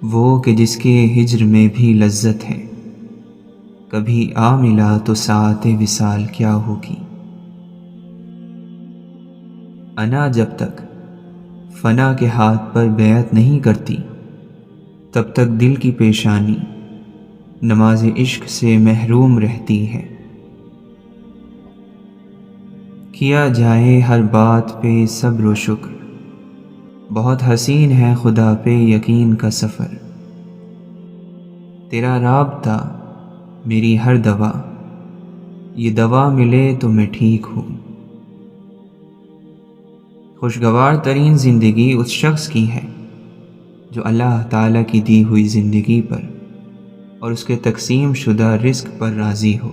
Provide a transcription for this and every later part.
وہ کہ جس کے ہجر میں بھی لذت ہے، کبھی آ ملا تو ساعت وصال کیا ہوگی۔ انا جب تک فنا کے ہاتھ پر بیعت نہیں کرتی، تب تک دل کی پیشانی نماز عشق سے محروم رہتی ہے۔ کیا جائے ہر بات پہ صبر و شکر، بہت حسین ہے خدا پہ یقین کا سفر۔ تیرا رابطہ میری ہر دوا، یہ دوا ملے تو میں ٹھیک ہوں۔ خوشگوار ترین زندگی اس شخص کی ہے جو اللہ تعالیٰ کی دی ہوئی زندگی پر اور اس کے تقسیم شدہ رزق پر راضی ہو۔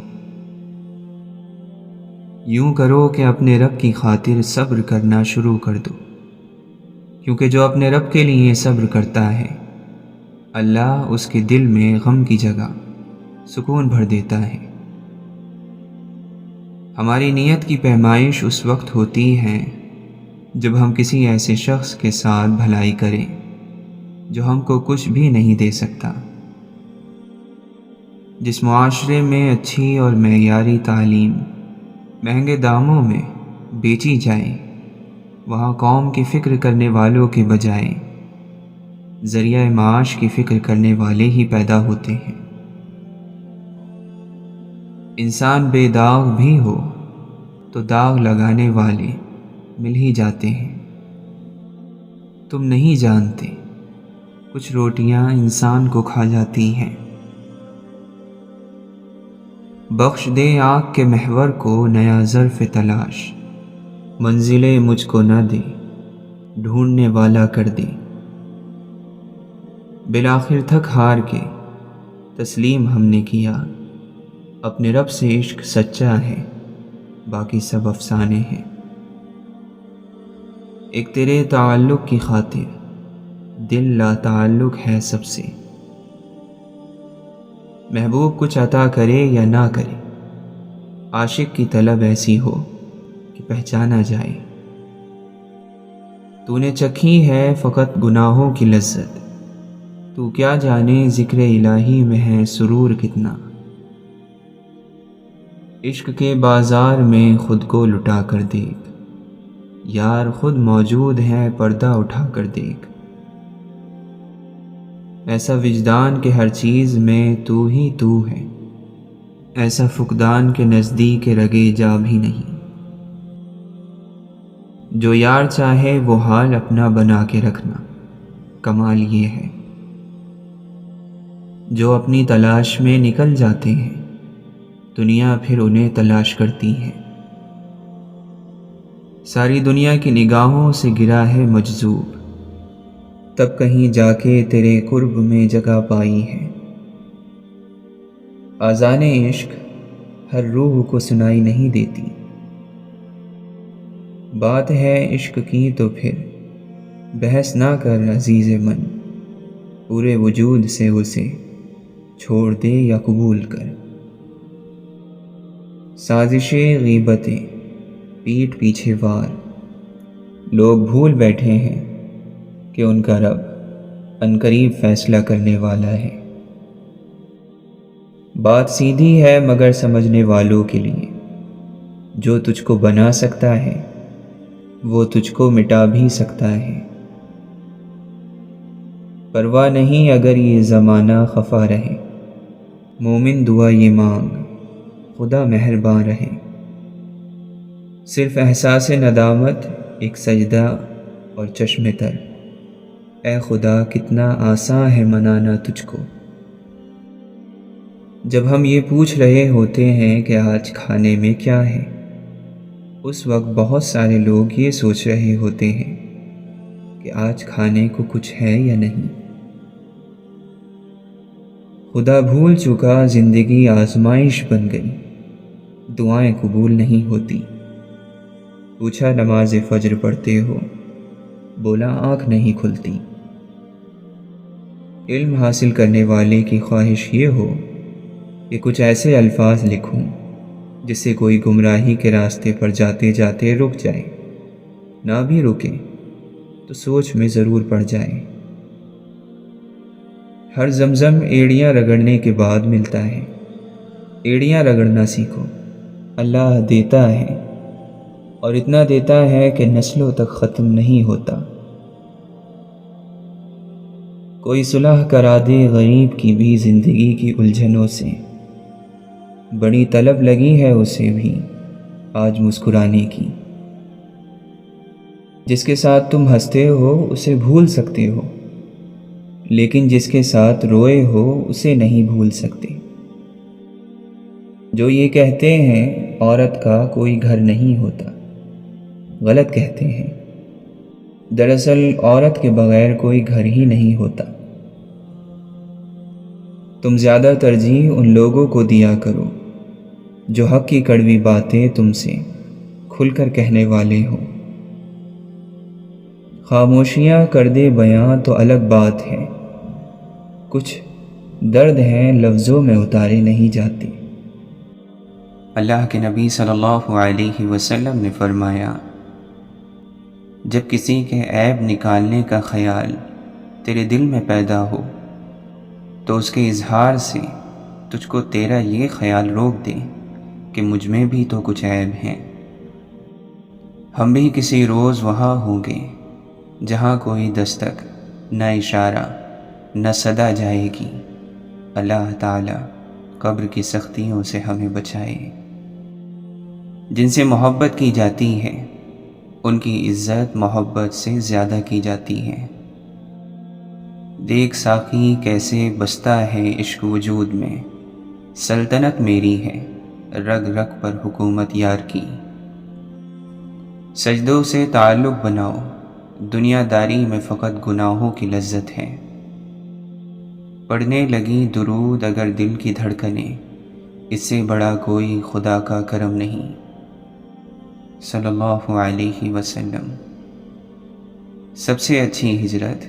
یوں کرو کہ اپنے رب کی خاطر صبر کرنا شروع کر دو، کیونکہ جو اپنے رب کے لیے صبر کرتا ہے، اللہ اس کے دل میں غم کی جگہ سکون بھر دیتا ہے۔ ہماری نیت کی پیمائش اس وقت ہوتی ہے جب ہم کسی ایسے شخص کے ساتھ بھلائی کریں جو ہم کو کچھ بھی نہیں دے سکتا۔ جس معاشرے میں اچھی اور معیاری تعلیم مہنگے داموں میں بیچی جائے، وہاں قوم کی فکر کرنے والوں کے بجائے ذریعہ معاش کی فکر کرنے والے ہی پیدا ہوتے ہیں۔ انسان بے داغ بھی ہو تو داغ لگانے والے مل ہی جاتے ہیں۔ تم نہیں جانتے کچھ روٹیاں انسان کو کھا جاتی ہیں۔ بخش دے آنکھ کے محور کو نیا ظرف تلاش، منزلیں مجھ کو نہ دے ڈھونڈنے والا کر دے۔ بالآخر تھک ہار کے تسلیم ہم نے کیا، اپنے رب سے عشق سچا ہے، باقی سب افسانے ہیں۔ ایک تیرے تعلق کی خاطر دل لا تعلق ہے سب سے۔ محبوب کچھ عطا کرے یا نہ کرے، عاشق کی طلب ایسی ہو کہ پہچانا جائے۔ تو نے چکھی ہے فقط گناہوں کی لذت، تو کیا جانے ذکر الہی میں ہے سرور کتنا۔ عشق کے بازار میں خود کو لٹا کر دیکھ، یار خود موجود ہے پردہ اٹھا کر دیکھ۔ ایسا وجدان کہ ہر چیز میں تو ہی تو ہے، ایسا فقدان کے نزدیک رگے جا بھی نہیں۔ جو یار چاہے وہ حال اپنا بنا کے رکھنا، کمال یہ ہے۔ جو اپنی تلاش میں نکل جاتے ہیں، دنیا پھر انہیں تلاش کرتی ہے۔ ساری دنیا کی نگاہوں سے گرا ہے مجذوب، تب کہیں جا کے تیرے قرب میں جگہ پائی ہے۔ آذان عشق ہر روح کو سنائی نہیں دیتی، بات ہے عشق کی تو پھر بحث نہ کر عزیز من، پورے وجود سے اسے چھوڑ دے یا قبول کر۔ سازشیں غیبتیں پیٹھ پیچھے وار، لوگ بھول بیٹھے ہیں کہ ان کا رب عنقریب فیصلہ کرنے والا ہے۔ بات سیدھی ہے مگر سمجھنے والوں کے لیے، جو تجھ کو بنا سکتا ہے وہ تجھ کو مٹا بھی سکتا ہے۔ پرواہ نہیں اگر یہ زمانہ خفا رہے، مومن دعا یہ مانگ خدا مہرباں رہے۔ صرف احساس ندامت ایک سجدہ اور چشم تر، اے خدا کتنا آساں ہے منانا تجھ کو۔ جب ہم یہ پوچھ رہے ہوتے ہیں کہ آج کھانے میں کیا ہے، اس وقت بہت سارے لوگ یہ سوچ رہے ہوتے ہیں کہ آج کھانے کو کچھ ہے یا نہیں۔ خدا بھول چکا زندگی آزمائش بن گئی، دعائیں قبول نہیں ہوتی۔ پوچھا نماز فجر پڑھتے ہو، بولا آنکھ نہیں کھلتی۔ علم حاصل کرنے والے کی خواہش یہ ہو کہ کچھ ایسے الفاظ لکھوں جس سے کوئی گمراہی کے راستے پر جاتے جاتے رک جائے، نہ بھی رکے تو سوچ میں ضرور پڑ جائے۔ ہر زمزم ایڑیاں رگڑنے کے بعد ملتا ہے۔ ایڑیاں رگڑنا سیکھو، اللہ دیتا ہے، اور اتنا دیتا ہے کہ نسلوں تک ختم نہیں ہوتا۔ کوئی صلح کرا دے غریب کی بھی زندگی کی الجھنوں سے، بڑی طلب لگی ہے اسے بھی آج مسکرانے کی۔ جس کے ساتھ تم ہنستے ہو اسے بھول سکتے ہو، لیکن جس کے ساتھ روئے ہو اسے نہیں بھول سکتے۔ جو یہ کہتے ہیں عورت کا کوئی گھر نہیں ہوتا، غلط کہتے ہیں۔ دراصل عورت کے بغیر کوئی گھر ہی نہیں ہوتا۔ تم زیادہ ترجیح ان لوگوں کو دیا کرو جو حق کی کڑوی باتیں تم سے کھل کر کہنے والے ہوں۔ خاموشیاں کر دے بیاں تو الگ بات ہے، کچھ درد ہیں لفظوں میں اتارے نہیں جاتے۔ اللہ کے نبی صلی اللہ علیہ وسلم نے فرمایا، جب کسی کے عیب نکالنے کا خیال تیرے دل میں پیدا ہو تو اس کے اظہار سے تجھ کو تیرا یہ خیال روک دے کہ مجھ میں بھی تو کچھ عیب ہیں۔ ہم بھی کسی روز وہاں ہوں گے جہاں کوئی دستک نہ اشارہ نہ صدا جائے گی۔ اللہ تعالی قبر کی سختیوں سے ہمیں بچائے۔ جن سے محبت کی جاتی ہے ان کی عزت محبت سے زیادہ کی جاتی ہے۔ دیکھ ساقی کیسے بستا ہے عشق وجود میں، سلطنت میری ہے رگ رگ پر حکومت یار کی۔ سجدوں سے تعلق بناؤ، دنیا داری میں فقط گناہوں کی لذت ہے۔ پڑھنے لگی درود اگر دل کی دھڑکنیں، اس سے بڑا کوئی خدا کا کرم نہیں۔ صلی اللہ علیہ وسلم۔ سب سے اچھی ہجرت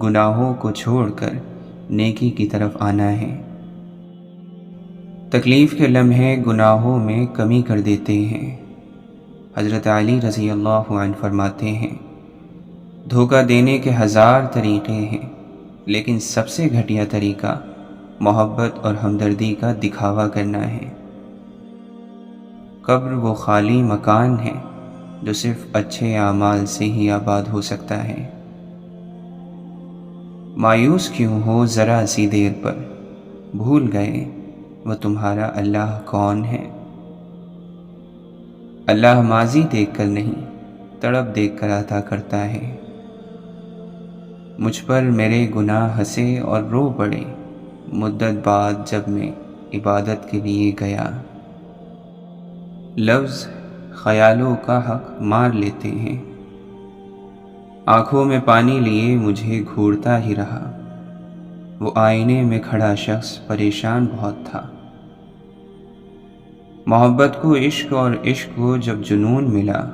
گناہوں کو چھوڑ کر نیکی کی طرف آنا ہے۔ تکلیف کے لمحے گناہوں میں کمی کر دیتے ہیں۔ حضرت علی رضی اللہ عنہ فرماتے ہیں، دھوکہ دینے کے 1000 طریقے ہیں، لیکن سب سے گھٹیا طریقہ محبت اور ہمدردی کا دکھاوا کرنا ہے۔ قبر وہ خالی مکان ہے جو صرف اچھے اعمال سے ہی آباد ہو سکتا ہے۔ مایوس کیوں ہو ذرا سی دیر پر، بھول گئے وہ تمہارا اللہ کون ہے۔ اللہ ماضی دیکھ کر نہیں، تڑپ دیکھ کر عطا کرتا ہے۔ مجھ پر میرے گناہ ہنسے اور رو پڑے مدت بعد جب میں عبادت کے لیے گیا۔ لفظ خیالوں کا حق مار لیتے ہیں۔ آنکھوں میں پانی لیے مجھے گھورتا ہی رہا، وہ آئینے میں کھڑا شخص پریشان بہت تھا۔ محبت کو عشق اور عشق کو جب جنون ملا،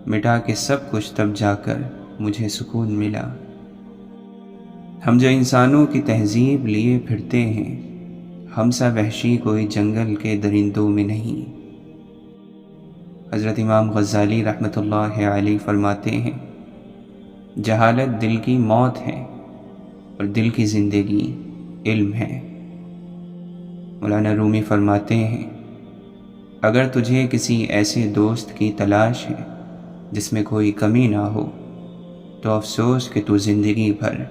مٹا کے سب کچھ تب جا کر مجھے سکون ملا۔ ہم جو انسانوں کی تہذیب لیے پھرتے ہیں، ہم سا وحشی کوئی جنگل کے درندوں میں نہیں۔ حضرت امام غزالی رحمۃ اللہ علیہ فرماتے ہیں، جہالت دل کی موت ہے اور دل کی زندگی علم ہے۔ مولانا رومی فرماتے ہیں، اگر تجھے کسی ایسے دوست کی تلاش ہے جس میں کوئی کمی نہ ہو تو افسوس کہ تو زندگی بھر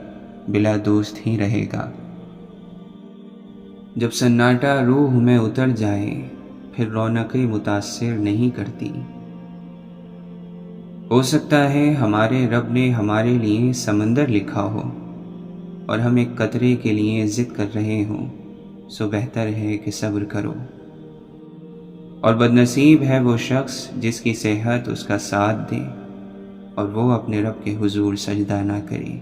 بلا دوست ہی رہے گا۔ جب سناٹا روح میں اتر جائے پھر رونقیں متاثر نہیں کرتی۔ ہو سکتا ہے ہمارے رب نے ہمارے لیے سمندر لکھا ہو اور ہم ایک قطرے کے لیے ضد کر رہے ہوں، سو بہتر ہے کہ صبر کرو۔ اور بدنصیب ہے وہ شخص جس کی صحت اس کا ساتھ دے اور وہ اپنے رب کے حضور سجدہ نہ کرے۔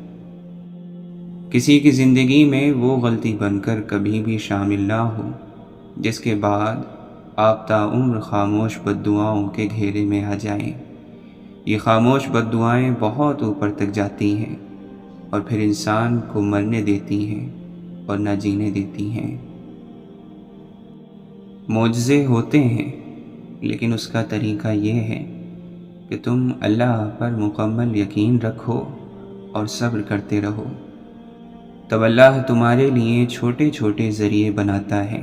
کسی کی زندگی میں وہ غلطی بن کر کبھی بھی شامل نہ ہو جس کے بعد آپ تا عمر خاموش بددعاؤں کے گھیرے میں آ جائیں۔ یہ خاموش بددعائیں بہت اوپر تک جاتی ہیں اور پھر انسان کو مرنے دیتی ہیں اور نہ جینے دیتی ہیں۔ معجزے ہوتے ہیں لیکن اس کا طریقہ یہ ہے کہ تم اللہ پر مکمل یقین رکھو اور صبر کرتے رہو۔ تب اللہ تمہارے لیے چھوٹے چھوٹے ذریعے بناتا ہے،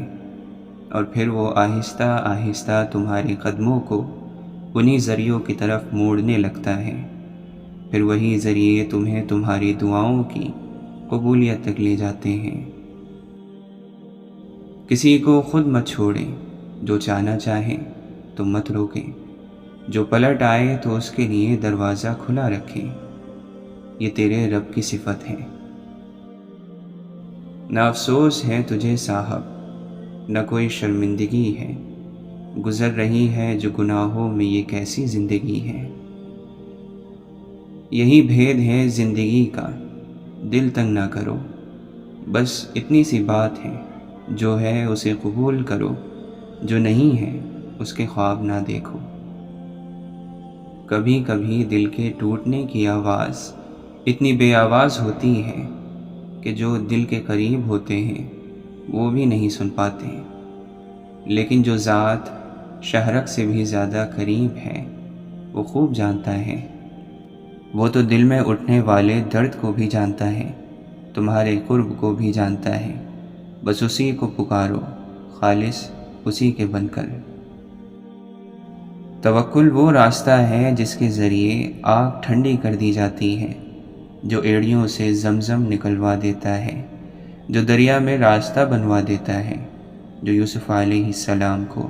اور پھر وہ آہستہ آہستہ تمہارے قدموں کو انہی ذریعوں کی طرف موڑنے لگتا ہے۔ پھر وہی ذریعے تمہیں تمہاری دعاؤں کی قبولیت تک لے جاتے ہیں۔ کسی کو خود مت چھوڑیں، جو جانا چاہے تو مت روکیں، جو پلٹ آئے تو اس کے لیے دروازہ کھلا رکھیں۔ یہ تیرے رب کی صفت ہے۔ نہ افسوس ہے تجھے صاحب، نہ کوئی شرمندگی ہے، گزر رہی ہے جو گناہوں میں یہ کیسی زندگی ہے۔ یہی بھید ہے زندگی کا، دل تنگ نہ کرو، بس اتنی سی بات ہے، جو ہے اسے قبول کرو، جو نہیں ہے اس کے خواب نہ دیکھو۔ کبھی کبھی دل کے ٹوٹنے کی آواز اتنی بے آواز ہوتی ہے کہ جو دل کے قریب ہوتے ہیں وہ بھی نہیں سن پاتے، لیکن جو ذات شہرک سے بھی زیادہ قریب ہے وہ خوب جانتا ہے۔ وہ تو دل میں اٹھنے والے درد کو بھی جانتا ہے، تمہارے قرب کو بھی جانتا ہے، بس اسی کو پکارو، خالص اسی کے بن کر۔ توکل وہ راستہ ہے جس کے ذریعے آگ ٹھنڈی کر دی جاتی ہے، جو ایڑیوں سے زمزم نکلوا دیتا ہے، جو دریا میں راستہ بنوا دیتا ہے، جو یوسف علیہ السلام کو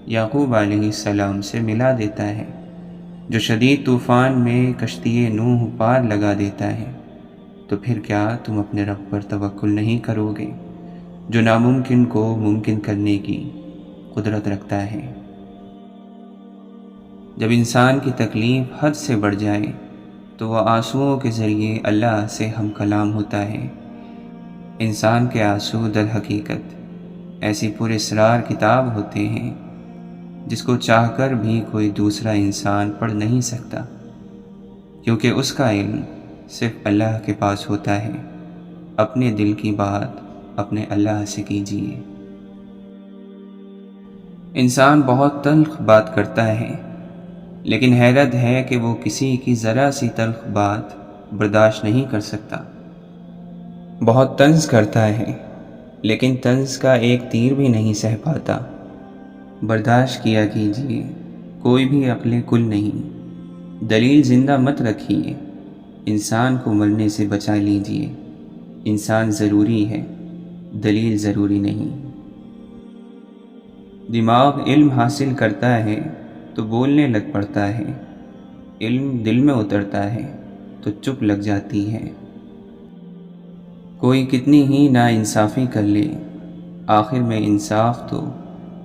یعقوب علیہ السلام سے ملا دیتا ہے، جو شدید طوفان میں کشتی نوح پار لگا دیتا ہے۔ تو پھر کیا تم اپنے رب پر توکل نہیں کرو گے، جو ناممکن کو ممکن کرنے کی قدرت رکھتا ہے؟ جب انسان کی تکلیف حد سے بڑھ جائے تو وہ آنسوؤں کے ذریعے اللہ سے ہم کلام ہوتا ہے۔ انسان کے آنسو در حقیقت ایسی پر اسرار کتاب ہوتے ہیں جس کو چاہ کر بھی کوئی دوسرا انسان پڑھ نہیں سکتا، کیونکہ اس کا علم صرف اللہ کے پاس ہوتا ہے۔ اپنے دل کی بات اپنے اللہ سے کیجیے۔ انسان بہت تلخ بات کرتا ہے، لیکن حیرت ہے کہ وہ کسی کی ذرا سی تلخ بات برداشت نہیں کر سکتا۔ بہت طنز کرتا ہے، لیکن طنز کا ایک تیر بھی نہیں سہ پاتا۔ برداشت کیا کیجیے، کوئی بھی عقل کل نہیں۔ دلیل زندہ مت رکھیے، انسان کو مرنے سے بچا لیجیے۔ انسان ضروری ہے، دلیل ضروری نہیں۔ دماغ علم حاصل کرتا ہے تو بولنے لگ پڑتا ہے، علم دل میں اترتا ہے تو چپ لگ جاتی ہے۔ کوئی کتنی ہی ناانصافی کر لے، آخر میں انصاف تو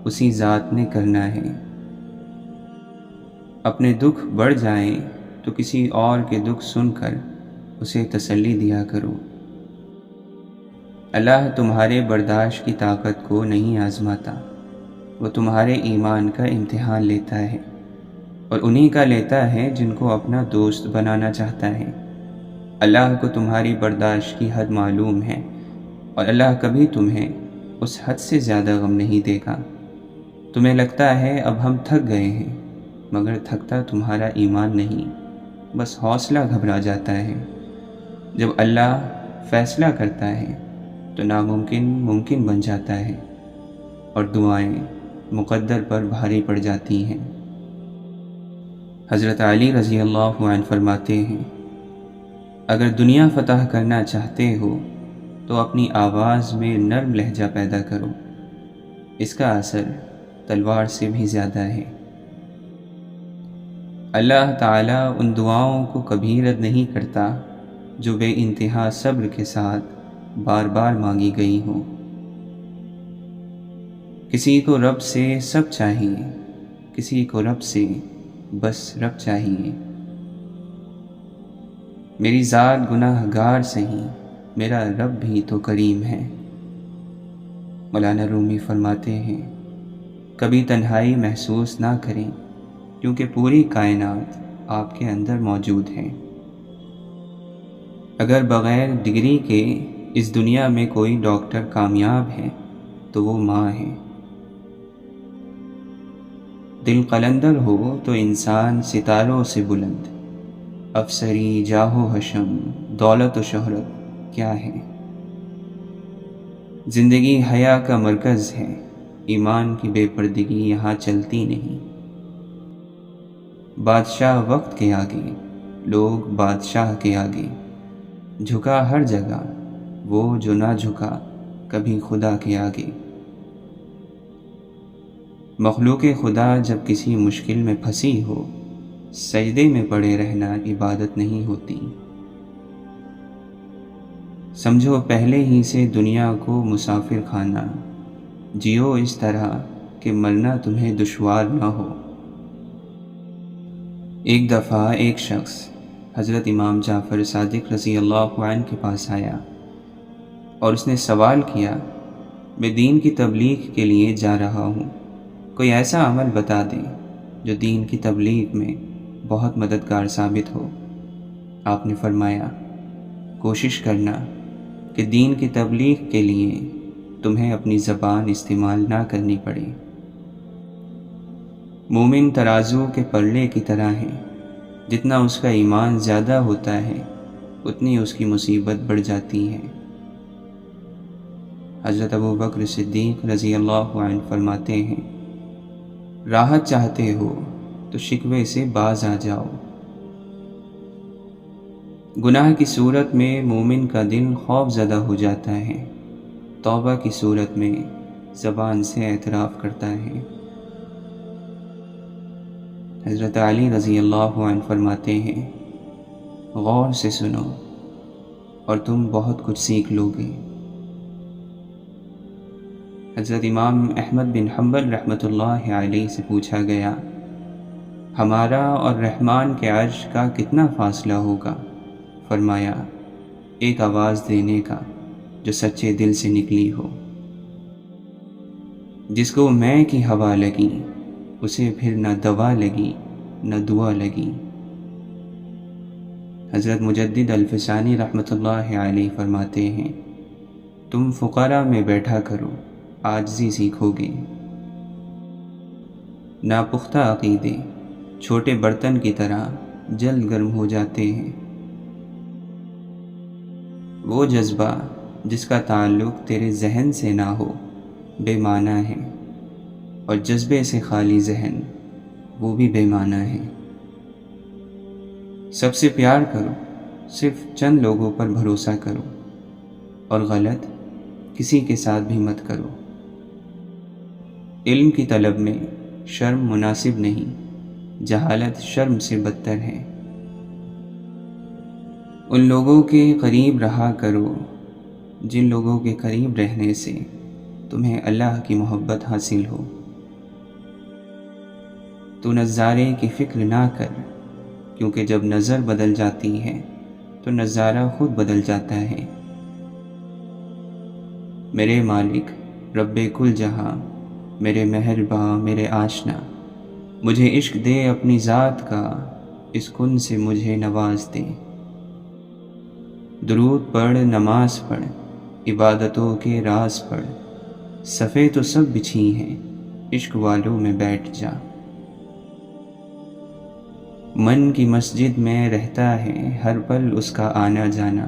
اسی ذات نے کرنا ہے۔ اپنے دکھ بڑھ جائیں تو کسی اور کے دکھ سن کر اسے تسلی دیا کرو۔ اللہ تمہارے برداشت کی طاقت کو نہیں آزماتا، وہ تمہارے ایمان کا امتحان لیتا ہے، اور انہی کا لیتا ہے جن کو اپنا دوست بنانا چاہتا ہے۔ اللہ کو تمہاری برداشت کی حد معلوم ہے، اور اللہ کبھی تمہیں اس حد سے زیادہ غم نہیں دے گا۔ تمہیں لگتا ہے اب ہم تھک گئے ہیں، مگر تھکتا تمہارا ایمان نہیں، بس حوصلہ گھبرا جاتا ہے۔ جب اللہ فیصلہ کرتا ہے تو ناممکن ممکن بن جاتا ہے، اور دعائیں مقدر پر بھاری پڑ جاتی ہیں۔ حضرت علی رضی اللہ عنہ فرماتے ہیں، اگر دنیا فتح کرنا چاہتے ہو تو اپنی آواز میں نرم لہجہ پیدا کرو، اس کا اثر تلوار سے بھی زیادہ ہے۔ اللہ تعالیٰ ان دعاؤں کو کبھی رد نہیں کرتا جو بے انتہا صبر کے ساتھ بار بار مانگی گئی ہوں۔ کسی کو رب سے سب چاہیے، کسی کو رب سے بس رب چاہیے۔ میری ذات گناہ گار سہی، میرا رب بھی تو کریم ہے۔ مولانا رومی فرماتے ہیں، کبھی تنہائی محسوس نہ کریں، کیونکہ پوری کائنات آپ کے اندر موجود ہے۔ اگر بغیر ڈگری کے اس دنیا میں کوئی ڈاکٹر کامیاب ہے تو وہ ماں ہے۔ دل قلندر ہو تو انسان ستاروں سے بلند، افسری جاہ و حشم دولت و شہرت کیا ہے۔ زندگی حیا کا مرکز ہے، ایمان کی بے پردگی یہاں چلتی نہیں۔ بادشاہ وقت کے آگے، لوگ بادشاہ کے آگے، جھکا ہر جگہ وہ جو نہ جھکا کبھی خدا کے آگے۔ مخلوق خدا جب کسی مشکل میں پھنسی ہو، سجدے میں پڑے رہنا عبادت نہیں ہوتی۔ سمجھو پہلے ہی سے دنیا کو مسافر خانہ، جیو اس طرح کہ مرنا تمہیں دشوار نہ ہو۔ ایک دفعہ ایک شخص حضرت امام جعفر صادق رضی اللہ عنہ کے پاس آیا اور اس نے سوال کیا، میں دین کی تبلیغ کے لیے جا رہا ہوں، کوئی ایسا عمل بتا دیں جو دین کی تبلیغ میں بہت مددگار ثابت ہو۔ آپ نے فرمایا، کوشش کرنا کہ دین کی تبلیغ کے لیے تمہیں اپنی زبان استعمال نہ کرنی پڑے۔ مومن ترازو کے پلڑے کی طرح ہے، جتنا اس کا ایمان زیادہ ہوتا ہے اتنی اس کی مصیبت بڑھ جاتی ہے۔ حضرت ابو بکر صدیق رضی اللہ عنہ فرماتے ہیں، راحت چاہتے ہو تو شکوے سے باز آ جاؤ۔ گناہ کی صورت میں مومن کا دل خوف زدہ ہو جاتا ہے، توبہ کی صورت میں زبان سے اعتراف کرتا ہے۔ حضرت علی رضی اللہ عنہ فرماتے ہیں، غور سے سنو اور تم بہت کچھ سیکھ لو گے۔ حضرت امام احمد بن حنبل رحمۃ اللہ علیہ سے پوچھا گیا، ہمارا اور رحمان کے عرش کا کتنا فاصلہ ہوگا؟ فرمایا، ایک آواز دینے کا جو سچے دل سے نکلی ہو۔ جس کو میں کی ہوا لگی اسے پھر نہ دوا لگی نہ دعا لگی۔ حضرت مجدد الفسانی رحمۃ اللہ علیہ فرماتے ہیں، تم فقراء میں بیٹھا کرو، عاجزی سیکھو گے۔ ناپختہ عقیدے چھوٹے برتن کی طرح جلد گرم ہو جاتے ہیں۔ وہ جذبہ جس کا تعلق تیرے ذہن سے نہ ہو بے معنی ہے، اور جذبے سے خالی ذہن وہ بھی بے معنی ہے۔ سب سے پیار کرو، صرف چند لوگوں پر بھروسہ کرو، اور غلط کسی کے ساتھ بھی مت کرو۔ علم کی طلب میں شرم مناسب نہیں، جہالت شرم سے بدتر ہے۔ ان لوگوں کے قریب رہا کرو جن لوگوں کے قریب رہنے سے تمہیں اللہ کی محبت حاصل ہو۔ تو نظارے کی فکر نہ کر، کیونکہ جب نظر بدل جاتی ہے تو نظارہ خود بدل جاتا ہے۔ میرے مالک رب کل جہاں، میرے مہرباں میرے آشنا، مجھے عشق دے اپنی ذات کا، اس کن سے مجھے نواز دے۔ درود پڑھ، نماز پڑھ، عبادتوں کے راز پڑھ، صفیں تو سب بچھی ہیں، عشق والوں میں بیٹھ جا۔ من کی مسجد میں رہتا ہے ہر پل اس کا آنا جانا،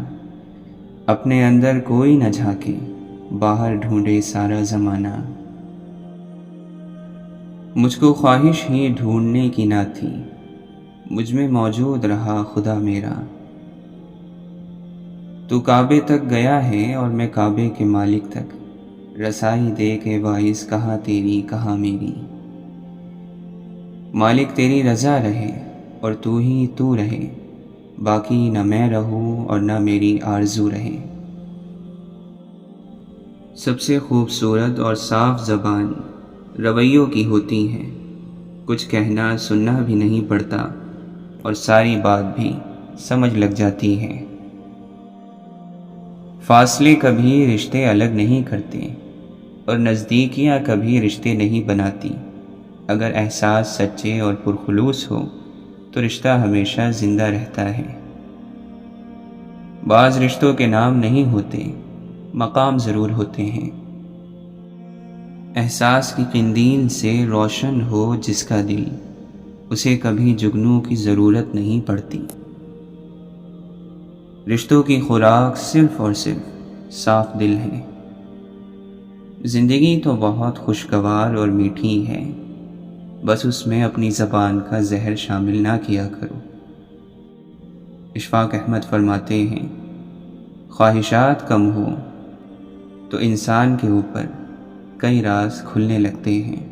اپنے اندر کوئی نہ جھانکے، باہر ڈھونڈے سارا زمانہ۔ مجھ کو خواہش ہی ڈھونڈنے کی نہ تھی، مجھ میں موجود رہا خدا میرا۔ تو کعبے تک گیا ہے اور میں کعبے کے مالک تک، رسائی دے کے باعث کہاں تیری کہاں میری۔ مالک تیری رضا رہے اور تو ہی تو رہے، باقی نہ میں رہوں اور نہ میری آرزو رہے۔ سب سے خوبصورت اور صاف زبان رویوں کی ہوتی ہے، کچھ کہنا سننا بھی نہیں پڑتا اور ساری بات بھی سمجھ لگ جاتی ہے۔ فاصلے کبھی رشتے الگ نہیں کرتے اور نزدیکیاں کبھی رشتے نہیں بناتی۔ اگر احساس سچے اور پرخلوص ہو تو رشتہ ہمیشہ زندہ رہتا ہے۔ بعض رشتوں کے نام نہیں ہوتے، مقام ضرور ہوتے ہیں۔ احساس کی قندیل سے روشن ہو جس کا دل، اسے کبھی جگنوں کی ضرورت نہیں پڑتی۔ رشتوں کی خوراک صرف اور صرف صاف دل ہے۔ زندگی تو بہت خوشگوار اور میٹھی ہے، بس اس میں اپنی زبان کا زہر شامل نہ کیا کرو۔ اشفاق احمد فرماتے ہیں، خواہشات کم ہو تو انسان کے اوپر کئی راز کھلنے لگتے ہیں۔